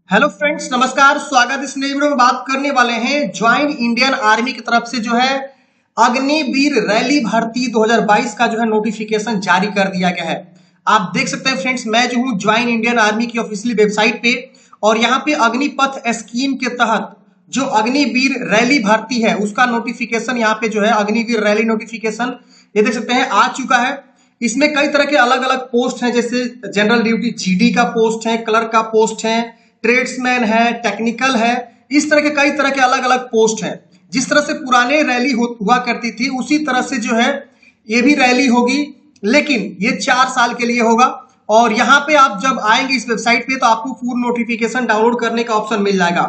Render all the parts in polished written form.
Hello friends, नमस्कार। स्वागत। इस नई वीडियो में बात करने वाले हैं ज्वाइन इंडियन आर्मी की तरफ से जो है अग्निवीर रैली भर्ती 2022 का जो है नोटिफिकेशन जारी कर दिया गया है। आप देख सकते हैं फ्रेंड्स, मैं जो हूं ज्वाइन इंडियन आर्मी की ऑफिशियल वेबसाइट पे, और यहाँ पे अग्निपथ स्कीम के तहत जो अग्निवीर रैली भर्ती है उसका नोटिफिकेशन यहाँ पे जो है अग्निवीर रैली नोटिफिकेशन ये देख सकते हैं आ चुका है। इसमें कई तरह के अलग अलग पोस्ट हैं, जैसे जनरल ड्यूटी जीडी का पोस्ट है, क्लर्क का पोस्ट है, ट्रेड्समैन है, टेक्निकल है। इस तरह के कई तरह के अलग अलग पोस्ट हैं। जिस तरह से पुराने रैली हुआ करती थी उसी तरह से जो है ये भी रैली होगी, लेकिन ये 4 साल के लिए होगा। और यहाँ पे आप जब आएंगे इस वेबसाइट पे तो आपको पूर्ण नोटिफिकेशन डाउनलोड करने का ऑप्शन मिल जाएगा,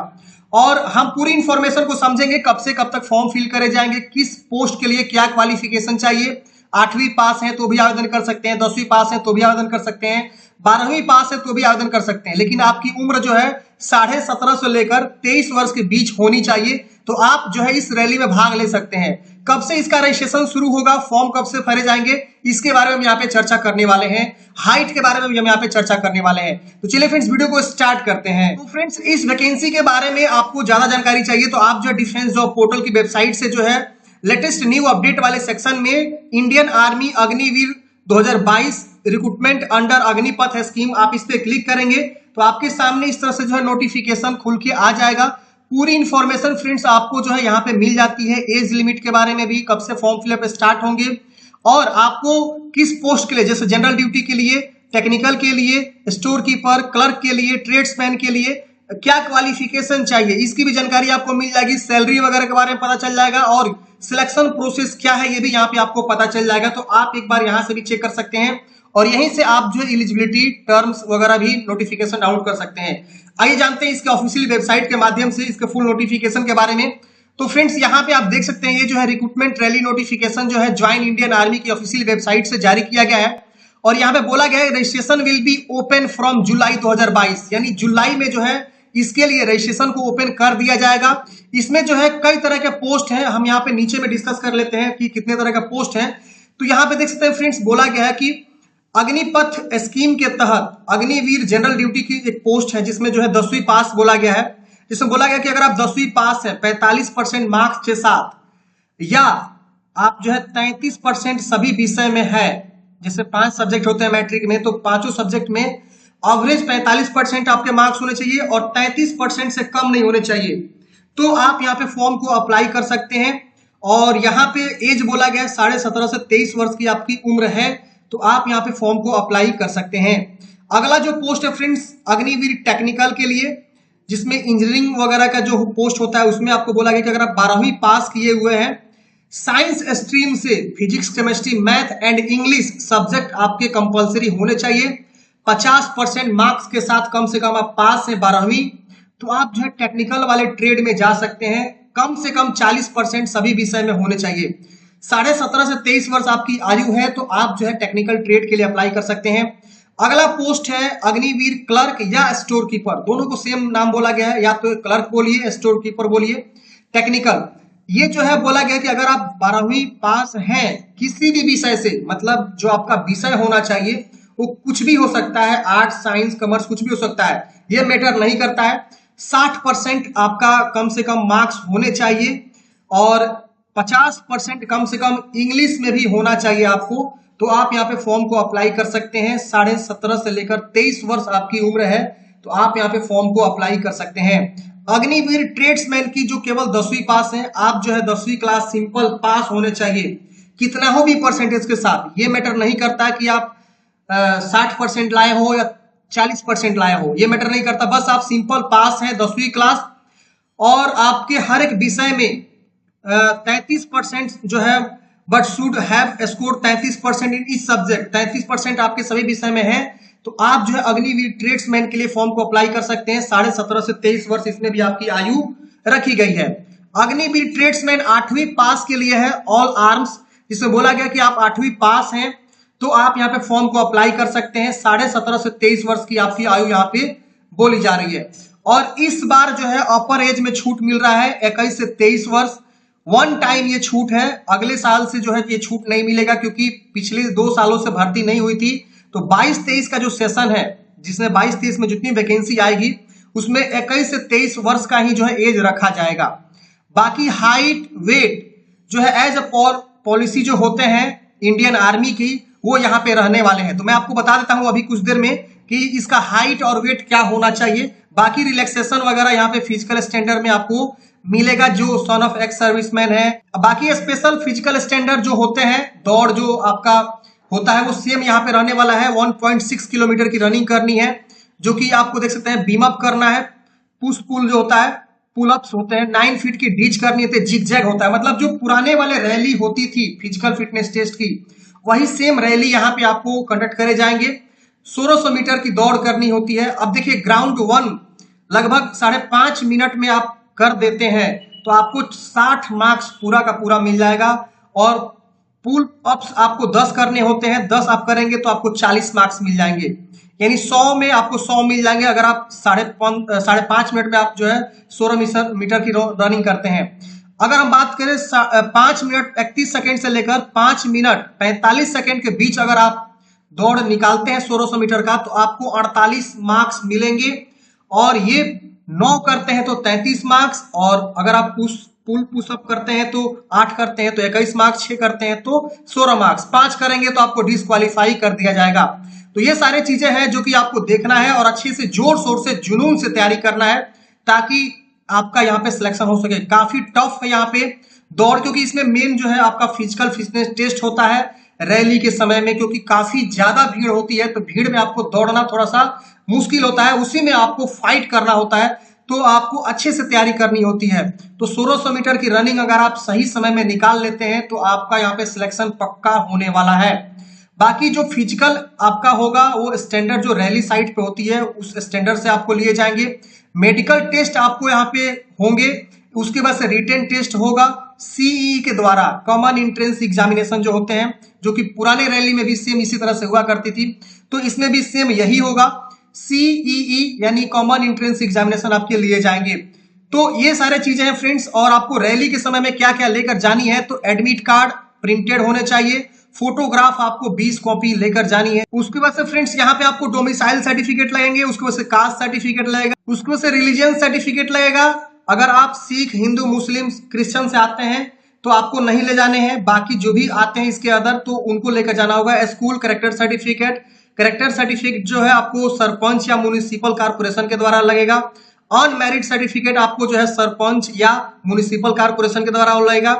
और हम पूरी इंफॉर्मेशन को समझेंगे कब से कब तक फॉर्म फिल करे जाएंगे, किस पोस्ट के लिए क्या क्वालिफिकेशन चाहिए। 8वीं पास है तो भी आवेदन कर सकते हैं, 10वीं पास है तो भी आवेदन कर सकते हैं, 12वीं पास है तो भी आवेदन कर सकते हैं, लेकिन आपकी उम्र जो है 17.5 से लेकर 23 वर्ष के बीच होनी चाहिए। तो आप जो है इस रैली में भाग ले सकते हैं। कब से इसका रजिस्ट्रेशन शुरू होगा, फॉर्म कब से भरे जाएंगे, इसके बारे में हम यहाँ पे चर्चा करने वाले हैं। हाइट के बारे में भी हम यहाँ पे चर्चा करने वाले हैं। तो चलिए फ्रेंड्स, वीडियो को स्टार्ट करते हैं। तो फ्रेंड्स, इस वैकेंसी के बारे में आपको ज्यादा जानकारी चाहिए तो आप जो डिफेंस जॉब पोर्टल की वेबसाइट से जो है लेटेस्ट न्यू अपडेट वाले सेक्शन में Indian army Agniveer 2022 recruitment under Agnipath scheme, आप इस पे क्लिक करेंगे तो आपके सामने इस तरह से जो है नोटिफिकेशन खुल के आ जाएगा। पूरी इंफॉर्मेशन फ्रेंड्स आपको जो है यहाँ पे मिल जाती है। एज लिमिट के बारे में भी, कब से फॉर्म फिलअप स्टार्ट होंगे, और आपको किस पोस्ट के लिए, जैसे जनरल ड्यूटी के लिए, टेक्निकल के लिए, स्टोर कीपर, क्लर्क के लिए, ट्रेड्समैन के लिए क्या क्वालिफिकेशन चाहिए, इसकी भी जानकारी आपको मिल जाएगी। सैलरी वगैरह के बारे में पता चल जाएगा, और सिलेक्शन प्रोसेस क्या है ये भी यहाँ पे आपको पता चल जाएगा। तो आप एक बार यहाँ से भी चेक कर सकते हैं, और यहीं से आप जो एलिजिबिलिटी टर्म्स वगैरह भी नोटिफिकेशन डाउनलोड कर सकते हैं। आइए जानते हैं इसके ऑफिशियल वेबसाइट के माध्यम से इसके फुल नोटिफिकेशन के बारे में। तो फ्रेंड्स, यहाँ पे आप देख सकते हैं ये जो है रिक्रूटमेंट रैली नोटिफिकेशन जो है ज्वाइन इंडियन आर्मी की ऑफिशियल वेबसाइट से जारी किया गया है, और यहाँ पे बोला गया है registration will be open from जुलाई 2022, यानी जुलाई में जो है इसके लिए रजिस्ट्रेशन को ओपन कर दिया जाएगा। इसमें जो है कई तरह के पोस्ट हैं, हम यहाँ पे नीचे में डिस्कस कर लेते हैं कि कितने तरह का पोस्ट है। तो यहाँ पे देख सकते हैं फ्रेंड्स, बोला गया है कि अग्निपथ स्कीम के तहत अग्निवीर जनरल ड्यूटी की एक पोस्ट है जिसमें जो है 10वीं पास बोला गया है। जिसमें बोला गया कि अगर आप 10वीं पास है 45% मार्क्स के साथ, या आप जो है 33% सभी विषय में है, जैसे 5 सब्जेक्ट होते हैं मैट्रिक में, तो 5 सब्जेक्ट में एवरेज 45% आपके मार्क्स होने चाहिए और 33% से कम नहीं होने चाहिए, तो आप यहाँ पे फॉर्म को अप्लाई कर सकते हैं। और यहाँ पे एज बोला गया है 17.5 से 23 वर्ष की आपकी उम्र है, तो आप यहाँ पे फॉर्म को अप्लाई कर सकते हैं। अगला जो पोस्ट है फ्रेंड्स अग्निवीर टेक्निकल के लिए, जिसमें इंजीनियरिंग वगैरह का जो पोस्ट होता है, उसमें आपको बोला गया कि अगर आप 12वीं पास किए हुए हैं, साइंस स्ट्रीम से physics, chemistry, math and English subject आपके कंपलसरी होने चाहिए, 50% मार्क्स के साथ कम से कम आप पास हैं 12वीं, तो आप जो है टेक्निकल वाले ट्रेड में जा सकते हैं। कम से कम 40% सभी विषय में होने चाहिए। 17.5 से 23 वर्ष आपकी आयु है, तो आप जो है टेक्निकल ट्रेड के लिए अप्लाई कर सकते हैं। अगला पोस्ट है अग्निवीर क्लर्क या स्टोर कीपर, दोनों को सेम नाम बोला गया है, या तो क्लर्क बोलिए, स्टोर कीपर बोलिए, टेक्निकल। ये जो है बोला गया कि अगर आप 12वीं पास हैं किसी भी विषय से, मतलब जो आपका विषय होना चाहिए वो कुछ भी हो सकता है, आर्ट्स, साइंस, कॉमर्स, कुछ भी हो सकता है, ये मैटर नहीं करता है। 60% आपका कम से कम मार्क्स होने चाहिए, और 50% कम से कम इंग्लिश में भी होना चाहिए आपको, तो आप यहाँ पे फॉर्म को अप्लाई कर सकते हैं। 17.5 से लेकर 23 वर्ष आपकी उम्र है, तो आप यहाँ पे फॉर्म को अप्लाई कर सकते हैं। अग्निवीर ट्रेड्समैन की जो केवल 10वीं पास है, आप जो है 10वीं क्लास सिंपल पास होने चाहिए, कितना हो भी परसेंटेज के साथ, ये मैटर नहीं करता कि आप 60% लाए हो या 40% लाए हो, ये मैटर नहीं करता। बस आप सिंपल पास हैं 10वीं क्लास, और आपके हर एक विषय में 33% जो है, बट शुड हैव स्कोर 33% इन इस सब्जेक्ट, 33% आपके सभी विषय में है, तो आप जो है अग्निवीर ट्रेड्समैन के लिए फॉर्म को अप्लाई कर सकते हैं। 17.5 से 23 वर्ष इसमें भी आपकी आयु रखी गई है। अग्निवीर ट्रेड्समैन 8वीं पास के लिए है, ऑल आर्म्स, जिसमें बोला गया कि आप 8वीं पास हैं तो आप यहाँ पे फॉर्म को अप्लाई कर सकते हैं। 17.5 से 23 वर्ष की आपकी आयु यहाँ पे बोली जा रही है, और इस बार जो है अपर एज में छूट मिल रहा है 21 से 23 वर्ष। वन टाइम ये छूट है, अगले साल से जो है ये छूट नहीं मिलेगा, क्योंकि पिछले 2 सालों से भर्ती नहीं हुई थी। तो 22-23 का जो सेशन है, जिसमें 22-23 में जितनी वैकेंसी आएगी उसमें 21 से 23 वर्ष का ही जो है एज रखा जाएगा। बाकी हाइट वेट जो है एज अ पॉलिसी जो होते हैं इंडियन आर्मी की, वो यहाँ पे रहने वाले हैं। तो मैं आपको बता देता हूं अभी कुछ देर में कि इसका हाइट और वेट क्या होना चाहिए। बाकी रिलैक्सेशन वगैरह यहाँ पे फिजिकल स्टैंडर्ड में आपको मिलेगा जो सन ऑफ एक्स सर्विसमैन है। बाकी स्पेशल फिजिकल स्टैंडर्ड जो होते हैं, दौड़ जो आपका होता है वो सेम यहाँ पे रहने वाला है। 1.6 किलोमीटर की रनिंग करनी है, जो कि आपको देख सकते हैं बीम अप करना है, पुश पुल जो होता है, पुल अप्स होते हैं, 9 फीट की डीच करनी है, जिग जैग होता है। मतलब जो पुराने वाले रैली होती थी फिजिकल फिटनेस टेस्ट की, वही सेम रैली यहाँ पे आपको कंडक्ट करे जाएंगे। 1600 मीटर की दौड़ करनी होती है। अब देखिए ग्राउंड 1 लगभग 5.5 मिनट में आप कर देते हैं तो आपको 60 मार्क्स पूरा का पूरा मिल जाएगा। और पुल अप्स आपको 10 करने होते हैं, 10 आप करेंगे तो आपको 40 मार्क्स मिल जाएंगे, यानी 100 में आपको 100 मिल जाएंगे अगर आप 5.5 मिनट में आप जो है 16 मीटर की रनिंग करते हैं। अगर हम बात करें 5 मिनट 31 सेकेंड से लेकर 5 मिनट 45 सेकेंड के बीच अगर आप दौड़ निकालते हैं 1600 मीटर का, तो आपको 48 मार्क्स मिलेंगे। और ये 9 करते हैं तो 33 मार्क्स, और अगर आप पुल पुशअप करते हैं तो 8 करते हैं तो 21 मार्क्स, 6 करते हैं तो 16 मार्क्स, 5 करेंगे तो आपको डिस्क्वालीफाई कर दिया जाएगा। तो ये सारे चीजें हैं जो कि आपको देखना है और अच्छे से जोर शोर से जुनून से तैयारी करना है ताकि आपका यहाँ पे सिलेक्शन हो सके। काफी टफ है यहाँ पे दौड़, क्योंकि इसमें मेन जो है आपका फिजिकल फिटनेस टेस्ट होता है रैली के समय में, क्योंकि काफी ज्यादा भीड़ होती है तो भीड़ में आपको दौड़ना थोड़ा सा मुश्किल होता है, उसी में आपको फाइट करना होता है, तो आपको अच्छे से तैयारी करनी होती है। तो 1600 मीटर की रनिंग अगर आप सही समय में निकाल लेते हैं तो आपका यहाँ पे सिलेक्शन पक्का होने वाला है। बाकी जो फिजिकल आपका होगा वो स्टैंडर्ड जो रैली साइट पे होती है उस स्टैंडर्ड से आपको लिए जाएंगे। मेडिकल टेस्ट आपको यहाँ पे होंगे, उसके बाद से रिटन टेस्ट होगा सीई के द्वारा, कॉमन एंट्रेंस एग्जामिनेशन जो होते हैं, जो कि पुराने रैली में भी सेम इसी तरह से हुआ करती थी, तो इसमें भी सेम यही होगा। सीईई यानी कॉमन एंट्रेंस एग्जामिनेशन आपके लिए जाएंगे। तो ये सारे चीजें हैं फ्रेंड्स। और आपको रैली के समय में क्या क्या लेकर जानी है, तो एडमिट कार्ड प्रिंटेड होने चाहिए, फोटोग्राफ आपको 20 कॉपी लेकर जानी है। उसके बाद से फ्रेंड्स यहाँ पे आपको डोमिसाइल सर्टिफिकेट लगेंगे, उसके बाद से कास्ट सर्टिफिकेट लगेगा, उसके बाद से रिलीजियन सर्टिफिकेट लगेगा। अगर आप सिख, हिंदू, मुस्लिम, क्रिश्चियन से आते हैं तो आपको नहीं ले जाने हैं, बाकी जो भी आते हैं इसके अदर तो उनको लेकर जाना होगा। School character certificate, character certificate जो है आपको सरपंच या म्युनिसिपल कारपोरेशन के द्वारा लगेगा। अनमैरिड सर्टिफिकेट आपको जो है सरपंच या म्युनिसिपल कारपोरेशन के द्वारा लगेगा।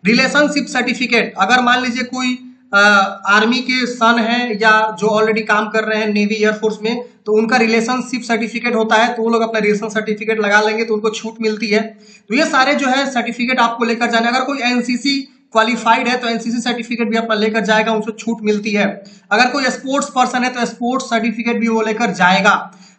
रिलेशनशिप सर्टिफिकेट, अगर मान लीजिए कोई आर्मी के सन है या जो ऑलरेडी काम कर रहे हैं नेवी एयरफोर्स में, तो उनका रिलेशनशिप सर्टिफिकेट होता है, तो वो लोग अपना रिलेशन सर्टिफिकेट लगा लेंगे तो उनको छूट मिलती है। तो ये सारे जो है सर्टिफिकेट आपको लेकर जाना। अगर कोई एनसीसी क्वालिफाइड है तो एनसीसी सर्टिफिकेट भी अपना लेकर जाएगा, उनसे छूट मिलती है। अगर कोई स्पोर्ट्स पर्सन है तो स्पोर्ट्स सर्टिफिकेट भी वो लेकर जाएगा।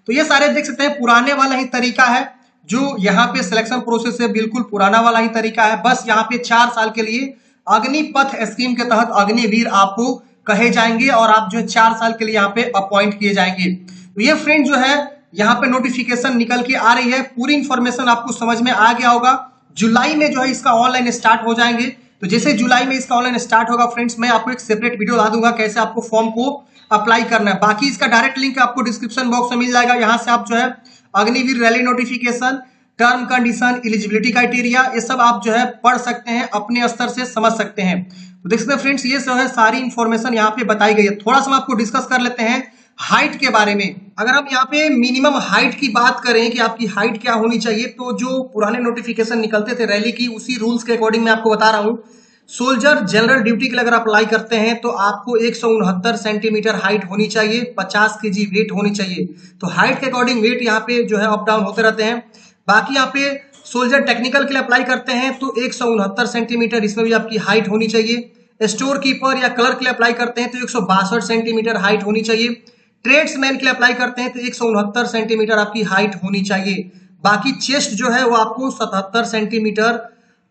तो ये सारे देख सकते हैं पुराने वाला ही तरीका है, जो यहाँ पे सिलेक्शन प्रोसेस है बिल्कुल पुराना वाला ही तरीका है। बस यहाँ पे 4 साल के लिए अग्निपथ स्कीम के तहत अग्निवीर आपको कहे जाएंगे और आप जो है 4 साल के लिए यहाँ पे अपॉइंट किए जाएंगे। तो ये फ्रेंड जो है यहाँ पे नोटिफिकेशन निकल के आ रही है, पूरी इंफॉर्मेशन आपको समझ में आ गया होगा। जुलाई में जो है इसका ऑनलाइन स्टार्ट हो जाएंगे। तो जैसे जुलाई में इसका ऑनलाइन स्टार्ट होगा फ्रेंड्स, मैं आपको एक सेपरेट वीडियो ला दूंगा कैसे आपको फॉर्म को अप्लाई करना है। बाकी इसका डायरेक्ट लिंक आपको डिस्क्रिप्शन बॉक्स में मिल जाएगा, यहाँ से आप जो है Agniveer rally notification, term condition, eligibility criteria, ये सब आप जो है पढ़ सकते हैं, अपने स्तर से समझ सकते हैं। तो देख सकते हैं फ्रेंड्स, ये जो है सारी इंफॉर्मेशन यहाँ पे बताई गई है। थोड़ा सा हम आपको डिस्कस कर लेते हैं हाइट के बारे में। अगर हम यहाँ पे मिनिमम हाइट की बात करें कि आपकी हाइट क्या होनी चाहिए, तो जो पुराने नोटिफिकेशन निकलते थे रैली की उसी रूल्स के अकॉर्डिंग मैं आपको बता रहा हूँ। सोल्जर जनरल ड्यूटी के लिए अगर आप अप्लाई करते हैं तो आपको 169 सेंटीमीटर हाइट होनी चाहिए, 50 केजी वेट होनी चाहिए। तो हाइट के अकॉर्डिंग वेट यहाँ पे जो है अप डाउन होते रहते हैं। बाकी यहाँ पे सोल्जर टेक्निकल के लिए अप्लाई करते हैं तो 169 सेंटीमीटर, इसमें भी आपकी हाइट होनी चाहिए। स्टोर कीपर या क्लर्क के लिए अप्लाई करते हैं तो 162 सेंटीमीटर हाइट होनी चाहिए। ट्रेड्समैन के लिए अप्लाई करते हैं तो 169 सेंटीमीटर आपकी हाइट होनी चाहिए। बाकी चेस्ट जो है वो आपको 77 सेंटीमीटर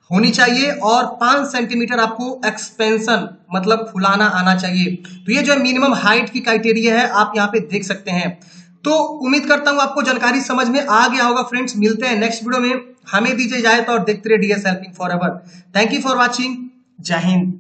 होनी चाहिए और 5 सेंटीमीटर आपको एक्सपेंशन मतलब फुलाना आना चाहिए। तो ये जो मिनिमम हाइट की क्राइटेरिया है आप यहाँ पे देख सकते हैं। तो उम्मीद करता हूँ आपको जानकारी समझ में आ गया होगा फ्रेंड्स। मिलते हैं नेक्स्ट वीडियो में, हमें दीजिए इजाजत और देखते रहिए DS helping forever. Thank you for watching. जय हिंद।